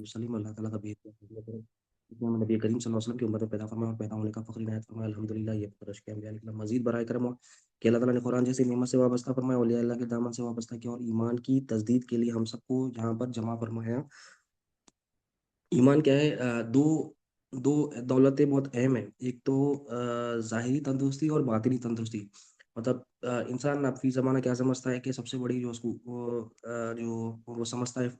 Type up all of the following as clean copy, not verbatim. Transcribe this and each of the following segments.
वसल्लम। अल्लाह ताला का बेहद करे जितना में नबी करीम सल्लल्लाहु अलैहि वसल्लम की उम्मत में पैदा फरमाया और पैदा होने का फ़ख्र इनायत फरमाया। अल्हम्दुलिल्लाह ये तरश के अम्बिया निकला मज़ीद बराए करम हुआ कि अल्लाह ताला ने कुरान जैसी नेमत से वाबस्ता फरमाया, औलिया अल्लाह के दामन से वाबस्ता किया और ईमान की तस्दीद के लिए हम सबको यहाँ पर जमा फरमाया। ईमान क्या है? दो दो दौलतें बहुत अहम है। एक तो ज़ाहिरी तंदुरुस्ती और बातिनी तंदुरुस्ती। मतलब इंसान अब फ़ी ज़माना क्या समझता है कि सबसे बड़ी जो उसको जो वो समझता है,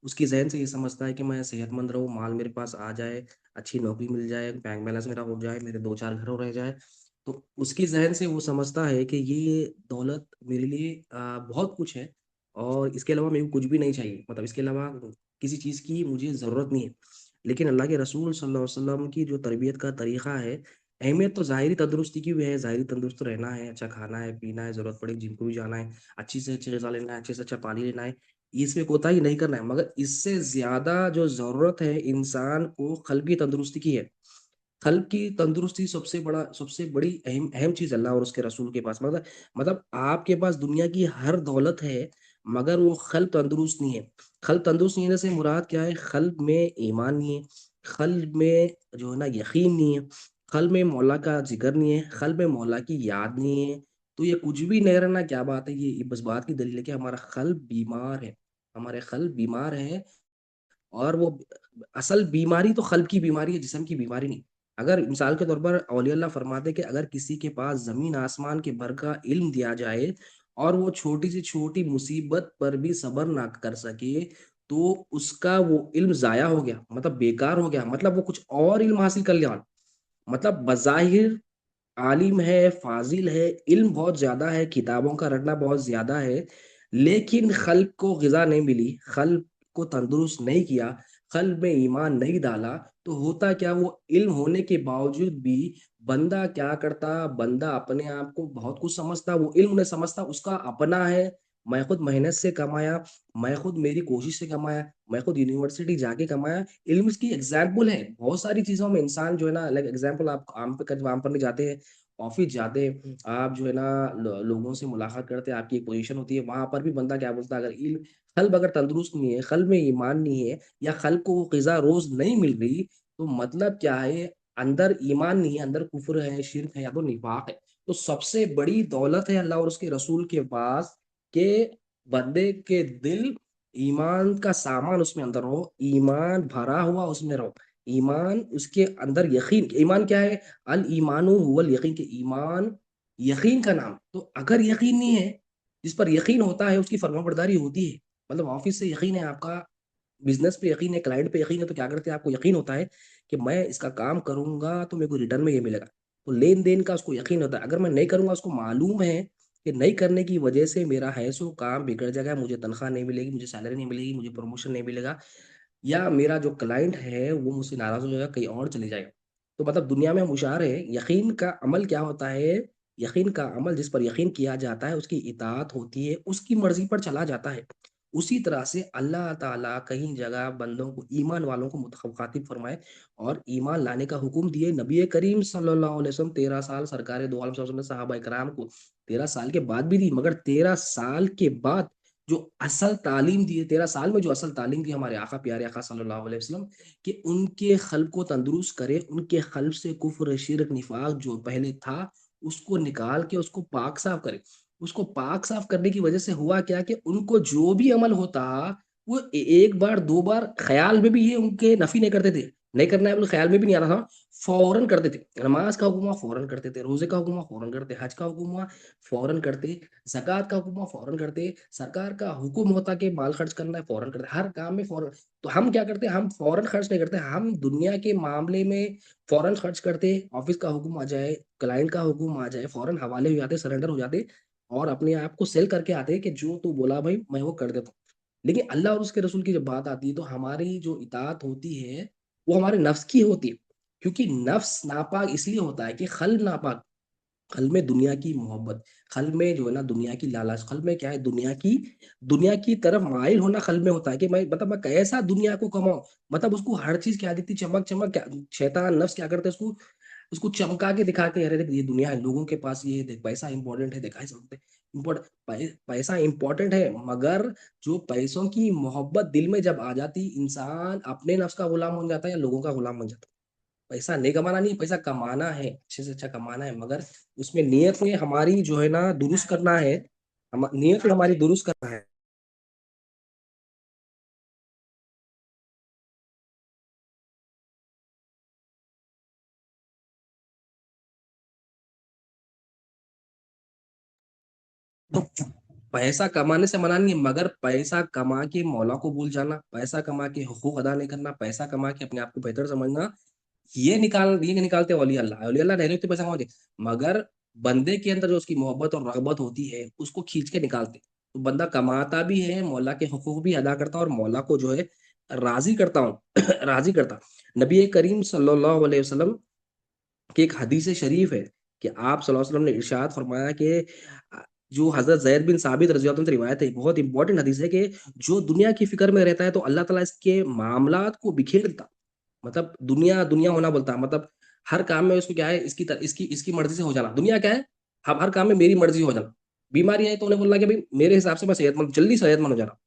उसकी ज़हन से ये समझता है कि मैं सेहतमंद रहूँ, माल मेरे पास आ जाए, अच्छी नौकरी मिल जाए, बैंक बैलेंस मेरा हो जाए, मेरे 2-4 घर रह जाए। तो उसकी ज़हन से वो समझता है कि ये दौलत मेरे लिए बहुत कुछ है और इसके अलावा मेरे को कुछ भी नहीं चाहिए। मतलब इसके अलावा किसी चीज़ की मुझे ज़रूरत नहीं है। लेकिन अल्लाह के रसूल सल्लल्लाहु अलैहि वसल्लम की जो तरबियत का तरीक़ा है, अहमियत तो ज़ाहिरी तंदुरुस्ती की भी है, ज़ाहिरी तंदुरुस्त रहना है, अच्छा खाना है, पीना है, ज़रूरत पड़े जिम को भी जाना है, अच्छी से अच्छी ग़िज़ा लेना है, अच्छे से अच्छा पानी लेना है, इसमें कोताही नहीं करना है। मगर इससे ज़्यादा जो ज़रूरत है इंसान को क़ल्बी तंदुरुस्ती की है। क़ल्ब की तंदुरुस्ती सबसे बड़ी अहम अहम चीज़ अल्लाह और उसके रसूल के पास। मतलब आपके पास दुनिया की हर दौलत है, मगर वो क़ल्ब तंदुरुस्त नहीं है। क़ल्ब तंदुरुस्त नहीं होने से मुराद क्या है? क़ल्ब में ईमान नहीं है, क़ल्ब में जो है ना यकीन नहीं है, क़ल्ब में मौला का ज़िक्र नहीं है, क़ल्ब में मौला की याद नहीं है, तो ये कुछ भी नहीं रहना क्या बात है? ये बस बात की दलील है कि हमारा क़ल्ब बीमार है। हमारे क़ल्ब बीमार है और वो असल बीमारी तो क़ल्ब की बीमारी है, जिस्म की बीमारी नहीं। अगर मिसाल के तौर पर औलिया अल्लाह फरमाते हैं कि अगर किसी के पास ज़मीन आसमान के भर का इल्म दिया जाए और वो छोटी से छोटी मुसीबत पर भी सब्र ना कर सके, तो उसका वो इल्म ज़ाया हो गया, मतलब बेकार हो गया, मतलब वो कुछ और इल्म हासिल कर लिया। मतलब बज़ाहिर आलिम है, फ़ाज़िल है, इल्म बहुत ज़्यादा है, किताबों का रटना बहुत ज़्यादा है, लेकिन क़ल्ब को ग़िज़ा नहीं मिली, क़ल्ब को तंदुरुस्त नहीं किया, क़ल्ब में ईमान नहीं डाला, तो होता क्या? वो इल्म होने के बावजूद भी बंदा क्या करता? बंदा अपने आप को बहुत कुछ समझता, वो इल्म नहीं समझता, उसका अपना है, मैं खुद मेहनत से कमाया, मैं खुद मेरी कोशिश से कमाया, मैं खुद यूनिवर्सिटी जाके कमाया। इल्म इसकी एग्ज़ाम्पल है, बहुत सारी चीज़ों में इंसान जो है ना लाइक एग्ज़ाम्पल आप काम पढ़ने जाते हैं, ऑफ़िस जाते हैं, आप जो है ना लोगों से मुलाकात करते हैं, आपकी एक पोज़ीशन होती है, वहाँ पर भी बंदा क्या बोलता है अगर क़ल्ब अगर तंदुरुस्त नहीं है, क़ल्ब में ईमान नहीं है या क़ल्ब को वो ग़िज़ा रोज़ नहीं मिल रही, तो मतलब क्या है? अंदर ईमान नहीं है, अंदर कुफ़्र है, शिर्क है या तो निफ़ाक़ है। तो सबसे बड़ी दौलत है अल्लाह और उसके रसूल के पास के बंदे के दिल ईमान का सामान उसमें अंदर हो, ईमान भरा हुआ उसमें रहो। ईमान उसके अंदर यकीन ईमान क्या है? अल ईमानु हुवल यकीन कि ईमान यकीन का नाम। तो अगर यकीन नहीं है, जिस पर यकीन होता है उसकी फर्माबरदारी होती है। मतलब ऑफ़िस से यकीन है आपका, बिज़नेस पे यकीन है, क्लाइंट पे यकीन है, तो क्या करते हैं आपको यकीन होता है कि मैं इसका काम करूँगा तो मेरे को रिटर्न में ये मिलेगा। तो लेन-देन का उसको यकीन होता है, अगर मैं नहीं करूँगा उसको मालूम है कि नहीं करने की वजह से मेरा है सो काम बिगड़ जाएगा, मुझे तनख्वाह नहीं मिलेगी, मुझे सैलरी नहीं मिलेगी, मुझे प्रमोशन नहीं मिलेगा या मेरा जो क्लाइंट है वो मुझसे नाराज़ हो जाएगा, कहीं और चले जाएगा। तो मतलब दुनिया में हम होशियार हैं, यकीन का अमल क्या होता है? यकीन का अमल जिस पर यकीन किया जाता है, उसकी इताअत होती है, उसकी मर्ज़ी पर चला जाता है। उसी तरह से अल्लाह ताला कहीं जगह बंदों को ईमान वालों को मुखातिब फरमाए और ईमान लाने का हुक्म दिए। नबी करीम सल्लल्लाहु अलैहि वसल्लम 13 साल सरकारे दो आलम सल्लल्लाहु अलैहि वसल्लम ने सहाबा इकराम को 13 साल के बाद भी दी, मगर 13 साल के बाद जो असल तालीम दी है, 13 साल में जो असल तालीम दी हमारे आका प्यारे आका सल्लल्लाहु अलैहि वसल्लम कि उनके क़ल्ब को तंदुरुस्त करे, उनके क़ल्ब से कुफ़्र, शिर्क, निफ़ाक़ जो पहले था, उसको निकाल के उसको पाक साफ़ करे। उसको पाक साफ़ करने की वजह से हुआ क्या कि उनको जो भी अमल होता, वो एक बार, 2 बार ख़्याल में भी ये उनके नफ़ी नहीं करते थे। नहीं करना है बोले ख़्याल में भी नहीं आ रहा था, फ़ौरन करते थे। नमाज़ का हुक्म हुआ फ़ौरन करते थे, रोज़े का हुक्म हुआ फ़ौरन करते, हज का हुक्म हुआ फ़ौरन करते, ज़कात का हुक्म हुआ फ़ौरन करते, सरकार का हुक्म होता कि माल खर्च करना है फ़ौरन करते, हर काम में फ़ौरन। तो हम क्या करते हैं, हम फ़ौरन खर्च नहीं करते, हम दुनिया के मामले में फ़ौरन खर्च करते, ऑफ़िस का हुक्म आ जाए, क्लाइंट का हुक्म आ जाए, फ़ौरन हवाले हो जाते, सरेंडर हो जाते और अपने आप को सेल करके आते हैं कि जो तू बोला भाई मैं वो कर देता हूँ। लेकिन अल्लाह और उसके रसूल की जब बात आती है तो हमारी जो इताअत होती है, वो हमारे नफ्स की होती है। क्योंकि नफ्स नापाक इसलिए होता है कि क़ल्ब नापाक, क़ल्ब में दुनिया की मोहब्बत, क़ल्ब में जो है ना दुनिया की लालच, क़ल्ब में क्या है दुनिया की तरफ माइल होना क़ल्ब में होता है कि मैं कैसा दुनिया को कमाऊँ। मतलब उसको हर चीज़ क्या दिखती चमक-चमक क्या शैतान नफ्स क्या करता है उसको चमका के दिखा के अरे देख ये दुनिया है, लोगों के पास ये देख पैसा इंपॉर्टेंट है, दिखाई सकते हैं। पैसा इंपॉर्टेंट है, मगर जो पैसों की मोहब्बत दिल में जब आ जाती, इंसान अपने नफ्स का गुलाम बन जाता है या लोगों का गुलाम बन जाता है। पैसा नहीं कमाना नहीं, पैसा कमाना है, अच्छे से अच्छा कमाना है, मगर उसमें नियत में हमारी जो है ना दुरुस्त करना है। नियत में हमारी दुरुस्त करना है। तो पैसा कमाने से मना नहीं है, मगर पैसा कमा के मौला को भूल जाना, पैसा कमा के हुकूक अदा नहीं करना, पैसा कमा के अपने आप को बेहतर समझना, ये निकालते औलिया अल्लाह। औलिया अल्लाह डायरेक्ट पैसा कमाते, मगर बंदे के अंदर जो उसकी मोहब्बत और रगबत होती है उसको खींच के निकालते। तो बंदा कमाता भी है, मौला के हुकूक भी अदा करता और मौला को जो है राजी करता हूँ राजी करता। नबी करीम सल्लल्लाहु अलैहि वसल्लम की एक हदीस शरीफ है कि आप सल्लल्लाहु अलैहि वसल्लम ने इरशाद फरमाया कि जो हजरत जैद बिन साबित रजी अल्लाह अन्हु से रिवायत है, बहुत इंपॉर्टेंट हदीस है कि जो दुनिया की फिक्र में रहता है तो अल्लाह ताला इसके मामलात को बिखेर देता। मतलब दुनिया दुनिया होना बोलता है, मतलब हर काम में उसको क्या है, इसकी इसकी मर्जी से हो जाना। दुनिया क्या है, हम हर काम में मेरी मर्जी हो जाना। बीमारी है तो उन्हें बोलना कि भाई मेरे हिसाब से मैं सेहतमंद, जल्दी सेहतमंद हो जाना।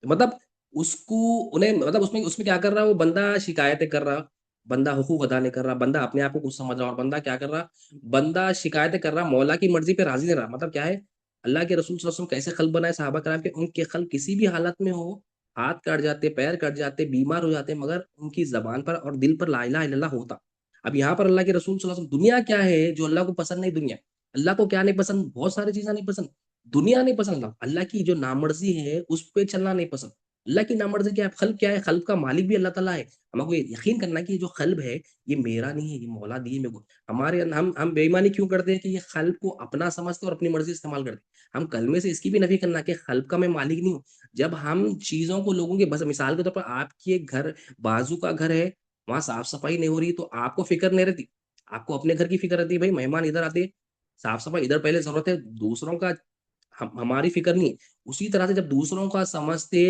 मतलब उसको उन्हें मतलब उसमें उसमें क्या कर रहा है वो बंदा, शिकायतें कर रहा, बंदा हुकूक अदा नहीं कर रहा, बंदा अपने आप को कुछ समझ रहा, और बंदा क्या कर रहा, बंदा शिकायतें कर रहा, मौला की मर्जी पे राजी नहीं रहा। मतलब क्या है, अल्लाह के रसूल सल्लल्लाहु अलैहि वसल्लम कैसे खल्क बनाए साहबा कराम के, उनके खल्क किसी भी हालत में हो, हाथ कट जाते, पैर कट जाते, बीमार हो जाते, मगर उनकी जबान पर और दिल पर ला इलाहा इल्लल्लाह होता। अब यहाँ पर अल्लाह के रसूल सल्लल्लाहु अलैहि वसल्लम, दुनिया क्या है जो अल्लाह को पसंद नहीं, दुनिया अल्लाह को क्या नहीं पसंद, बहुत सारी चीजें नहीं पसंद। दुनिया नहीं पसंद, अल्लाह अल्लाह की जो नामर्जी है उस पे चलना नहीं पसंद। अल्लाह की नामर्जी क्या है, खल्क क्या है, खल्क का मालिक भी अल्लाह ताला है। हमको ये यकीन करना है कि जो खल्ब है ये मेरा नहीं है, ये मौला दिए मेरे को। हम बेईमानी क्यों करते हैं कि ये खल्ब को अपना समझते और अपनी मर्जी से इस्तेमाल करते हैं। हम कलमे से इसकी भी नफी करना कि खल्ब का मैं मालिक नहीं हूँ। जब हम चीजों को लोगों के, बस मिसाल के तौर पर आपकी एक घर, बाजू का घर है, वहां साफ सफाई नहीं हो रही तो आपको फिक्र नहीं रहती। आपको अपने घर की फिक्र रहती है, भाई मेहमान इधर आते, साफ सफाई इधर पहले जरूरत है, दूसरों का हमारी फिक्र नहीं है। उसी तरह से जब दूसरों का समझते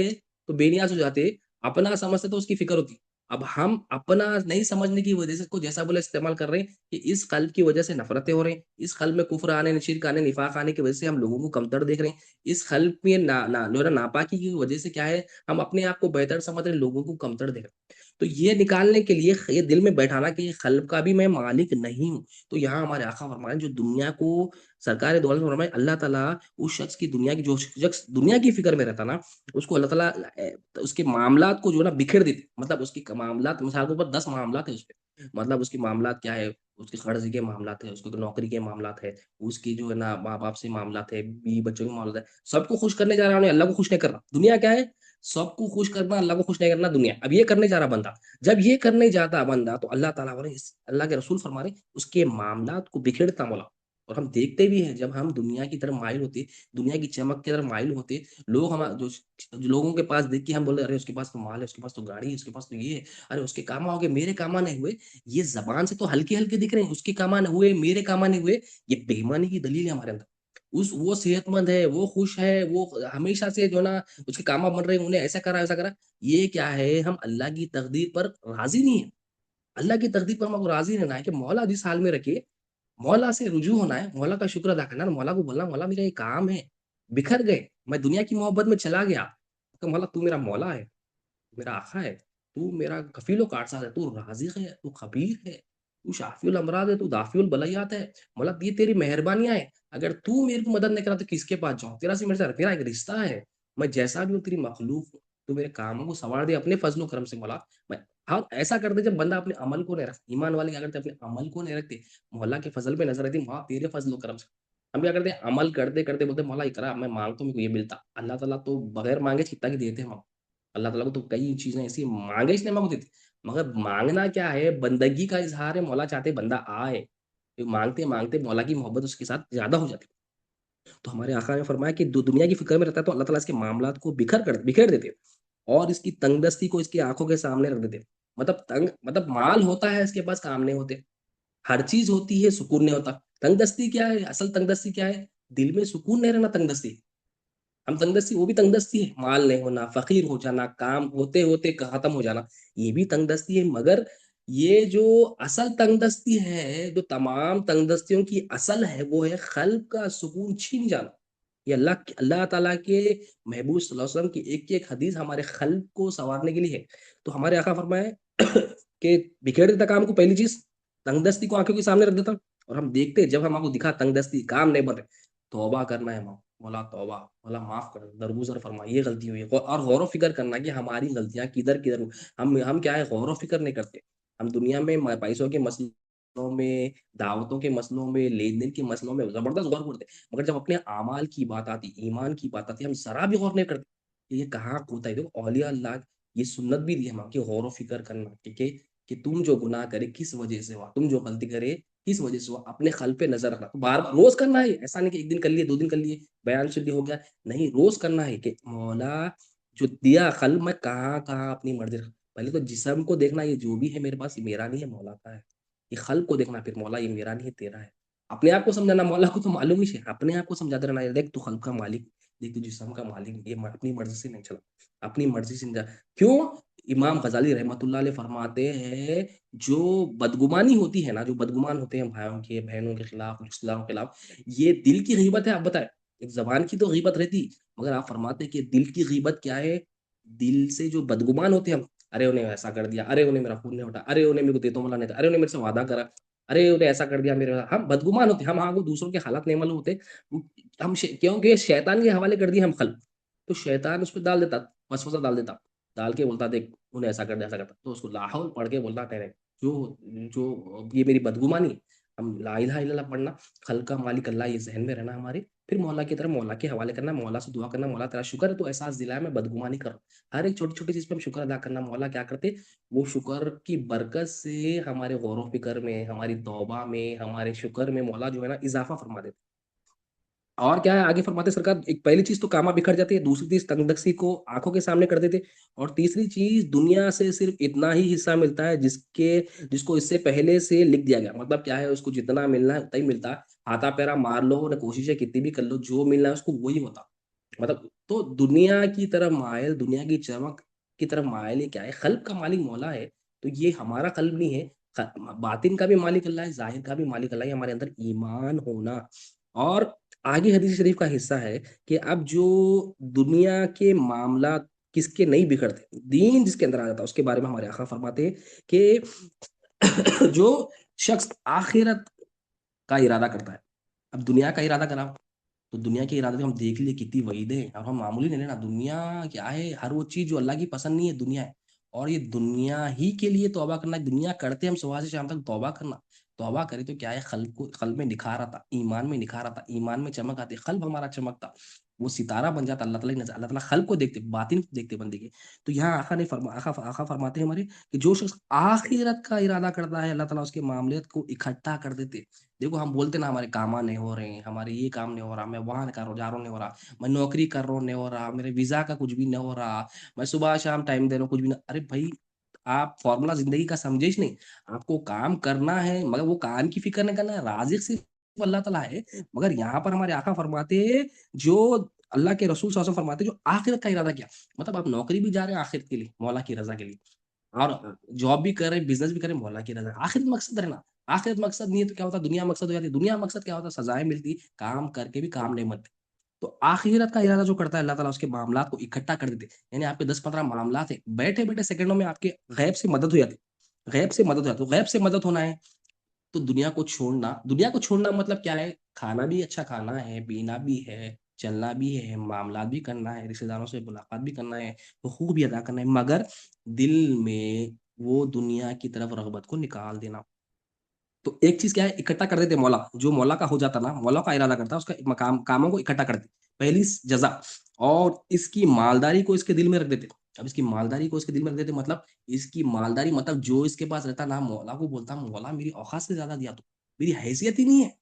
तो बेनियाज हो जाते, अपना समझते तो उसकी फिक्र होती। अब हम अपना नहीं समझने की वजह से इसको जैसा बोले इस्तेमाल कर रहे हैं कि इस कल्ब की वजह से नफरतें हो रही हैं, इस कल्ब में कुफ्र आने, शिर्क आने, निफाक आने की वजह से हम लोगों को कमतर देख रहे हैं, इस कल्ब में जो है ना नापाकी की वजह से क्या है, हम अपने आप को बेहतर समझ रहे हैं, लोगों को कमतर देख रहे हैं। तो ये निकालने के लिए ये दिल में बैठाना कि ये कल्ब का भी मैं मालिक नहीं हूँ। तो यहाँ हमारे आका फरमाए जो दुनिया को, सरकार दौलत फरमाए, अल्लाह ताला उस शख्स की, दुनिया की, जो शख्स दुनिया की फिक्र में रहता ना, उसको अल्लाह ताला तो उसके मामलात को जो है ना बिखेर देते। मतलब उसकी मामलात, मिसाल के ऊपर 10 मामलात है उसपे, मतलब उसकी मामलात क्या है, उसके कर्ज के मामलात है, उसके नौकरी के मामलात है, उसकी जो है ना माँ बाप से मामलात है, बीवी बच्चों के मामलात है, सबको खुश करने जा रहा है, अल्लाह को खुश नहीं कर रहा। दुनिया क्या है, सबको खुश करना, अल्लाह को खुश नहीं करना, दुनिया। अब ये करने जा रहा बंदा, जब ये करने जाता बंदा तो अल्लाह ताला बोले, अल्लाह के रसूल फरमा रहे उसके मामलात को बिखेरता मौला। और हम देखते भी हैं, जब हम दुनिया की तरफ माइल होते, दुनिया की चमक की तरफ माइल होते, लोग हम जो लोगों के पास देख के हम बोले, अरे उसके पास तो माल है, उसके पास तो गाड़ी है, उसके पास तो ये है, अरे उसके कामा हो गए, मेरे कामा नहीं हुए। ये जबान से तो हल्के हल्के दिख रहे हैं, उसके कामा नहीं हुए, मेरे कामा नहीं हुए। ये बेईमानी की दलील है हमारे अंदर। उस वो सेहतमंद है, वो खुश है, वो हमेशा से जो ना उसके कामा बन रहे हैं, उन्हें ऐसा करा वैसा करा। ये क्या है, हम अल्लाह की तकदीर पर राजी नहीं है। अल्लाह की तकदीर पर हमको राजी रहना है कि मौला जिस हाल में रखे, मौला से रुजू होना है, मौला का शुक्र अदा करना है, मौला को बोलना, मौला मेरा ये काम है, बिखर गए, मैं दुनिया की मोहब्बत में चला गया, तो मौला तू मेरा मौला है, मेरा आका है, तू मेरा कफीलो कारसाज है, तू राज़िक़ है, तू खबीर है, तू शाफ़िउल अमराद है, तू दाफ़िउल बलैयात है। मतलब ये तेरी मेहरबानियाँ हैं। अगर तू मेरी मदद नहीं करा तो किसके पास जाऊँ? तेरा से मेरे साथ तेरा एक रिश्ता है। मैं जैसा भी हूँ तेरी मखलूक हूँ। तू मेरे कामों को सँवार दे अपने फ़ज़्ल-ओ करम से मौला। मैं हाँ, ऐसा कर दे जब बंदा अपने अमल को नहीं रखता। ईमान वाले क्या करते हैं, अपने अमल को नहीं रखते। मौला के फ़ज़ल पे नज़र रहती है, मौला तेरे फ़ज़्ल-ओ करम से। हम क्या करते हैं, अमल करते-करते बोलते हैं मौला इकरा, मैं माँगता हूँ मेरे को ये मिलता। अल्लाह ताला तो बगैर माँगे कितना ही देते हैं हम। अल्लाह ताला को तो कई चीज़ें ऐसी माँगे इसने मौत देती। मगर माँगना क्या है, बंदगी का इज़हार है, मौला चाहते बंदा आए। फिर माँगते-माँगते मौला की मोहब्बत उसके साथ ज़्यादा हो जाती है। तो हमारे आका ने फरमाया कि दु दुनिया की फ़िक्र में रहता है तो अल्लाह ताला इसके मामलात को बिखेर देते हैं और इसकी तंगदस्ती को इसकी आँखों के सामने रख देते हैं। मतलब माल होता है इसके पास, काम नहीं होते। हर चीज़ होती है, सुकून नहीं होता। तंगदस्ती क्या है, असल तंगदस्ती क्या है? दिल में सुकून नहीं रहना, तंगदस्ती। हम तंगदस्ती, वो भी तंगदस्ती है, माल नहीं होना, फ़कीर हो जाना, काम होते-होते ख़त्म हो जाना, ये भी तंगदस्ती है। मगर ये जो असल तंगदस्ती है, जो तमाम तंगदस्तियों की असल है, वो है क़ल्ब का सुकून छिन जाना। ये अल्लाह अल्लाह ताला के महबूब सल्लल्लाहु अलैहि वसल्लम की एक-एक हदीस हमारे क़ल्ब को सँवारने के लिए है। तो हमारे आका फरमाए कि बिखेर देता काम को, पहली चीज़, तंगदस्ती को आँखों के सामने रख देता और हम देखते हैं जब हम आपको दिखा तंगदस्ती, काम नहीं बन रहे, तौबा करना है मौला तौबा, मौला माफ़ कर, दरगुज़र फरमा, ये गलती हुई है और गौर-ओ-फ़िक्र करना कि हमारी गलतियाँ किधर-किधर हुई। हम क्या है, गौर-ओ-फ़िक्र नहीं करते। हम दुनिया में पैसों के मसलों में, दावतों के मसलों में, लेन-देन के मसलों में ज़बरदस्त गौर करते हैं। मगर जब अपने अमाल की बात आती, ईमान की बात आती है, हम ज़रा भी गौर नहीं करते। कि ये कहाँ खोता है। देखो औलिया अल्लाह ये सुन्नत भी दी है हमें कि गौर-ओ-फ़िक्र करना कि तुम जो गुनाह करे किस वजह से हुआ, तुम जो गलती करे किस वजह से हुआ, अपने क़ल्ब पे नज़र रखना। तो बार-बार रोज़ करना है, ऐसा नहीं कि 1 दिन कर लिए, 2 दिन कर लिए, बयान सुन लिया हो गया। नहीं, रोज़ करना है कि मौला जो दिया क़ल्ब में कहाँ-कहाँ अपनी मर्ज़ी रख। पहले तो जिस्म को देखना, ये जो भी है मेरे पास ये मेरा नहीं है, मौला का है। ये क़ल्ब को देखना, फिर मौला ये मेरा नहीं है, तेरा है। अपने आप को समझाना, मौला को तो मालूम ही है, अपने आप को समझाते रहना, देख तू क़ल्ब का मालिक, देख तू जिस्म का मालिक, ये अपनी मर्ज़ी से नहीं चला, अपनी मर्ज़ी से नहीं जा। क्यों? इमाम ग़ज़ाली रहमतुल्लाह अलैह फरमाते हैं, जो बदगुमानी होती है ना, जो बदगुमान होते हैं भाइयों के, बहनों के खिलाफ, रिश्तेदारों के खिलाफ, ये दिल की ग़ीबत है, आप बताएँ? एक ज़बान की तो ग़ीबत रहती, मगर आप फरमाते हैं कि दिल की ग़ीबत क्या है? दिल से जो बदगुमान होते हैं हम, अरे उन्हें ऐसा कर दिया, अरे उन्हें मेरा फ़ोन नहीं उठाया, अरे उन्हें मेरे को दे-दो मौला नहीं था, अरे उन्हें मेरे से वादा करा, अरे उन्हें ऐसा कर दिया मेरे, हम बदगुमान होते हैं, हम को दूसरों के हालात नहीं मालूम होते। हम क्योंकि शैतान के हवाले कर दिए हम क़ल्ब, तो शैतान उसपे डाल देता, वसवसा डाल देता, डाल के बोलता देख उन्हें ऐसा कर दिया, ऐसा करता। तो उसको ला हौल पढ़ के बोलना नहीं, नहीं, जो जो ये मेरी बदगुमानी है, हम ला इलाहा इल्लल्लाह पढ़ना, क़ल्ब का मालिक अल्लाह ये ज़हन में रहना हमारे, फिर मौला की तरफ मौला के हवाले करना, मौला से दुआ करना, मौला तेरा शुक्र है तू एहसास दिलाया मैं बदगुमानी कर रहा हूँ। हर एक छोटी-छोटी चीज़ पे हम शुक्र अदा करना, मौला क्या करते, वो शुक्र की बरकत से हमारे गौर-ओ-फ़िक्र में, हमारी तौबा में, हमारे शुक्र में मौला जो है ना इज़ाफ़ा फरमा देते। और क्या है आगे फरमाते सरकार, एक पहली चीज़ तो कामा बिखर जाती है, दूसरी चीज़ तंगदस्ती को आँखों के सामने कर देते और तीसरी चीज़ दुनिया से सिर्फ़ इतना ही हिस्सा मिलता है जिसको इससे पहले से लिख दिया गया। मतलब क्या है, उसको जितना मिलना है उतना ही मिलता है। हाथा-पैरा मार लो न कोशिशें कितनी भी कर लो, जो मिलना है उसको वही होता। मतलब तो दुनिया की तरफ माइल, दुनिया की चमक की तरफ माइल ये क्या है? क़ल्ब का मालिक मौला है, तो ये हमारा क़ल्ब नहीं है। बातिन का भी मालिक अल्लाह है, ज़ाहिर का भी मालिक अल्लाह है, हमारे अंदर ईमान होना। और आगे हदीस शरीफ का हिस्सा है कि अब जो दुनिया के मामलात किसके नहीं बिगड़ते, दीन जिसके अंदर आ जाता है, उसके बारे में हमारे आका फरमाते हैं कि जो शख्स आखिरत का इरादा करता है, अब दुनिया का इरादा करा, तो दुनिया के इरादे में हम देख लिए कितनी वईदें हैं और हम मामूली नहीं लेना। दुनिया क्या है, हर वो चीज़ जो अल्लाह की पसंद नहीं है, दुनिया है और ये दुनिया ही के लिए तौबा करना है। दुनिया करते हम सुबह से शाम तक तौबा करना। तौबा करें तो क्या है, क़ल्ब में निखार आता, ईमान में निखार आता, ईमान में चमक आती, क़ल्ब हमारा चमकता। वो सितारा बन जाता, अल्लाह ताला की नज़र, अल्लाह ताला क़ल्ब को देखते, बातिन को देखते बंदे के। तो यहाँ आका फरमाते हैं हमारे कि जो शख्स आखिरत का इरादा करता है, अल्लाह ताला उसके मामलात को इकट्ठा कर देते। देखो हम बोलते ना हमारे कामा नहीं हो रहे हैं, हमारे ये काम नहीं हो रहा, मैं वहाँ कर रहा जा रहा हूँ नहीं हो रहा, मैं नौकरी कर रहा हूँ नहीं हो रहा, मेरे वीज़ा का कुछ भी नहीं हो रहा, मैं सुबह-शाम टाइम दे रहा हूँ कुछ भी नहीं। अरे भाई, आप फ़ॉर्मूला ज़िंदगी का समझे ही नहीं। आपको काम करना है मगर वो काम की फ़िक्र नहीं करना है, राज़िक़ सिर्फ़ अल्लाह ताला है। मगर यहाँ पर हमारे आका फरमाते हैं जो अल्लाह के रसूल सल्लल्लाहु अलैहि वसल्लम फरमाते हैं जो आखिरत का इरादा किया। मतलब आप नौकरी भी जा रहे हैं आखिरत के लिए, मौला की रज़ा के लिए। और जॉब भी कर रहे हैं, बिज़नेस भी कर रहे हैं, मौला की रज़ा। आखिरत मकसद है ना, आखिरत मकसद नहीं है तो क्या होता है, दुनिया मकसद हो जाती है। दुनिया मकसद क्या होता है, सज़ाएँ मिलती, काम करके भी काम नहीं बनते। तो आखिरत का इरादा जो करता है अल्लाह ताला उसके मामलात को इकट्ठा कर देते। यानी आपके 10-15 मामलात हैं, बैठे-बैठे सेकंडों में आपके गैब से मदद हो जाती है। गैब से मदद हो जाती है। तो गैब से मदद होना है तो दुनिया को छोड़ना मतलब क्या है? खाना भी अच्छा खाना है, पीना भी है, चलना भी है, मामलात भी करना है, रिश्तेदारों से मुलाकात भी करना है, हुकूक भी अदा करना है, मगर दिल में वो दुनिया की तरफ रग़बत को निकाल देना। तो एक चीज़ क्या है, इकट्ठा कर देते मौला, जो मौला का हो जाता ना, मौला का इरादा करता है, उसका मकाम कामों को इकट्ठा कर देते। पहली जज़ा और इसकी मालदारी को इसके दिल में रख देते। अब इसकी मालदारी को इसके दिल में रख देते मतलब इसकी मालदारी मतलब जो इसके पास रहता ना, मौला को बोलता, मौला मेरी औकात से ज़्यादा दिया तू, मेरी हैसियत ही नहीं है,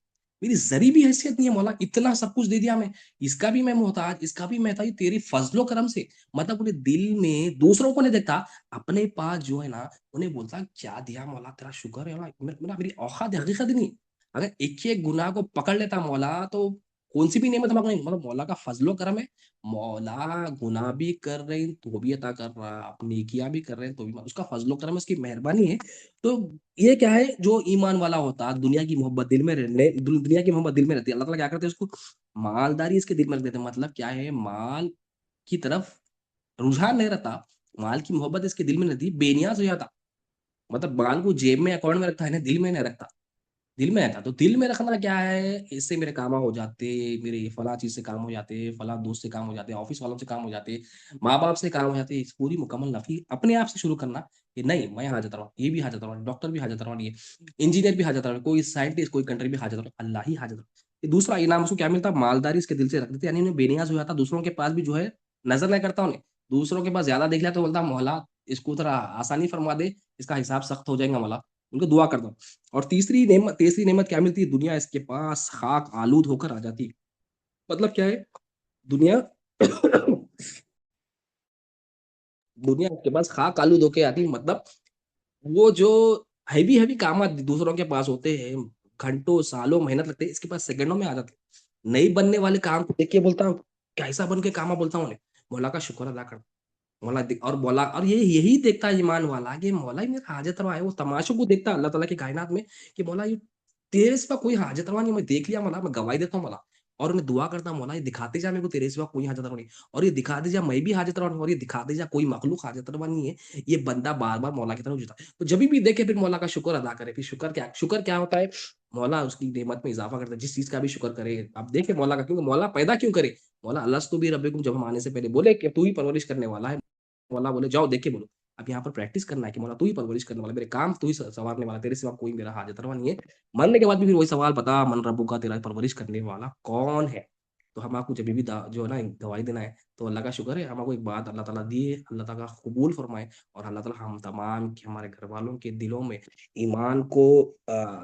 मेरी ज़री भी हैसियत नहीं है मौला, इतना सब कुछ दे दिया मैं, इसका भी मैं मोहताज, इसका भी मैं था, ये तेरे फ़ज़्ल-ओ करम से। मतलब उन्हें दिल में दूसरों को नहीं देखता, अपने पास जो है ना उन्हें बोलता क्या दिया मौला तेरा शुक्र है ना मेरी औकात हकीकत ही नहीं। अगर एक-एक गुनाह को पकड़ लेता मौला तो कौन-सी भी नेमत हम नहीं मतलब मौला का फ़ज़्ल-ओ करम है। मौला गुनाह भी कर रहे हैं तो भी अता कर रहा है, आप नेकियाँ भी कर रहे हैं तो भी उसका फ़ज़्ल-ओ करम है, उसकी मेहरबानी है। तो ये क्या है जो ईमान वाला होता, दुनिया की मोहब्बत दिल में रहने दुनिया की मोहब्बत दिल में रहती है। अल्लाह ताला क्या करते हैं उसको मालदारी इसके दिल में रख देते हैं। मतलब क्या है, माल की तरफ रुझान नहीं रहता, माल की मोहब्बत इसके दिल में नहीं रहती, बेनियाज हो जाता। मतलब माल को जेब में अकाउंट में रखता है ना, दिल में नहीं रखता। दिल में रहता, तो दिल में रखना क्या है, इससे मेरे काम हो जाते, मेरे फला चीज से काम हो जाते, फला दोस्त से काम हो जाते, ऑफिस वालों से काम हो जाते, माँ बाप से काम हो जाते। इस पूरी मुकम्मल नफी अपने आप से शुरू करना कि नहीं मैं हाजिर रहा, ये भी हाजिर रहा, डॉक्टर भी हाजिर रहा, ये इंजीनियर भी हाजिर रहा, कोई साइंटिस्ट कोई कंट्री भी हाजिर रहा, अल्लाह ही हाजिर रहा। ये दूसरा इनाम उसको क्या मिलता, मालदारी इसके दिल से रख देते, यानी उन्हें बेनियाज हो जाता, दूसरों के पास भी जो है नजर नहीं करता उन्हें। दूसरों के पास ज्यादा देख लिया तो बोलता मौला इसको थोड़ा आसानी फरमा दे, इसका हिसाब सख्त हो जाएगा मौला, उनको दुआ करता हूँ। और तीसरी नेमत क्या मिलती है, दुनिया इसके पास खाक आलूद होकर आ जाती है। मतलब क्या है, दुनिया दुनिया इसके पास खाक आलूद होकर आती है। मतलब वो जो हैवी हैवी काम दूसरों के पास होते हैं, घंटों सालों मेहनत लगते हैं, इसके पास सेकंडों में आ जाते हैं। नहीं बनने वाले काम को देख के बोलता हूँ कैसा बन के काम, बोलता हूँ उन्हें मौला का शुक्र अदा कर। और मौला, और ये यही देखता है ईमान वाला कि मौला ही मेरा हाजत रवा है। वो तमाशों को देखता है अल्लाह ताला की कायनात में कि मौला ये तेरे सिवा कोई हाजत रवा नहीं, मैं देख लिया मौला, मैं गवाही देता हूँ मौला। और उन्हें दुआ करता हूँ मौला ये दिखाते जा मेरे को तेरे सिवा कोई हाजत रवा नहीं, और ये दिखा दे जा मैं भी हाजत रवा नहीं, और ये दिखा दे जा कोई मखलूक हाजत रवा नहीं है। ये बंदा बार बार मौला की तरफ जुटा है। तो जब भी देखे फिर मौला का शुक्र अदा करे। फिर शुक्र क्या होता है, मौला उसकी नेमत में इजाफा करता है, जिस चीज का भी शुक्र करे। आप देखें मौला का, क्योंकि मौला पैदा क्यों करे, मौला अलस्तु भी रब्बिकुम जब हम आने से पहले बोले कि तू ही परवरिश करने वाला है। मौला बोले जाओ देख के बोलो। अब यहाँ पर प्रैक्टिस करना है कि मौला तू ही परवरिश करने वाला, मेरे काम तू ही संवारने वाला, तेरे सिवा कोई मेरा हाजत रवा नहीं है। मरने के बाद भी फिर वही सवाल, बता मन रब्बू का, तेरा परवरिश करने वाला कौन है। तो हम आपको जब भी जो है ना गवाही देना है, तो अल्लाह का शुक्र है हम आपको एक बात अल्लाह ताला दिए, अल्लाह ताला कबूल फरमाए। और अल्लाह ताला हम तमाम के हमारे घर वालों के दिलों में ईमान को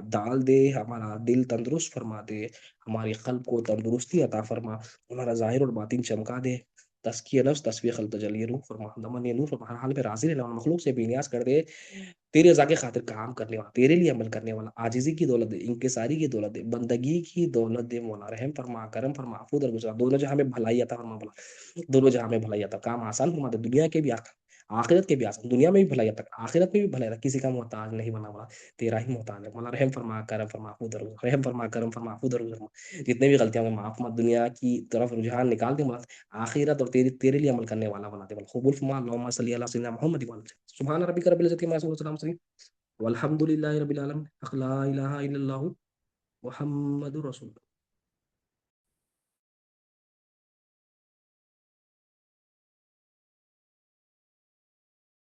डाल दे, हमारा दिल तंदुरुस्त फरमा दे, हमारी कल्ब को तंदुरुस्ती अता फरमा, हमारा ज़ाहिर और बातिन चमका दे। तज़किया नफ्स तस्फ़िया क़ल्ब तजल्ली रूह फरमा, दमन ये नूर फरमा, हर हाल में राज़ी रहना, मखलूक से बेनियाज़ कर दे। तेरी रज़ा के खातिर काम करने वाला, तेरे लिए अमल करने वाला, आजिज़ी की दौलत दे, इंकिसारी की दौलत दे, बंदगी की दौलत दे मौला, रहम फरमा, करम फरमा, अफ़ू दरगुज़र, दोनों जहाँ में भलाई अता फरमा मौला, दोनों जहाँ में भलाई अता, काम आसान फरमा दे, दुनिया के भी आखिरत के भी आसान, दुनिया में भी भलाई अता, आखिरत में भी भलाई अता, किसी का मोहताज नहीं बना मौला, तेरा ही मोहताज है मौला, रहम फरमा, करम फरमा, अफ़ू दरगुज़र, रहम फरमा, करम फरमा, अफ़ू दरगुज़र, जितने भी गलतियाँ होंगी माफ़ फरमा, दुनिया की तरफ रुझान निकाल दे मौला, आखिरत और तेरे तेरे लिए अमल करने वाला बना दे मौला, कबूल फरमा, अल्लाहुम्मा सल्लि अला सय्यिदिना मुहम्मद व अला सुब्हान रब्बिका रब्बिल इज़्ज़ति अम्मा यसिफून व सलामुन अलल वल्हम्दुलिल्लाहि रब्बिल आलमीन, ला इलाहा इल्लल्लाहु मुहम्मदुर रसूलुल्लाह।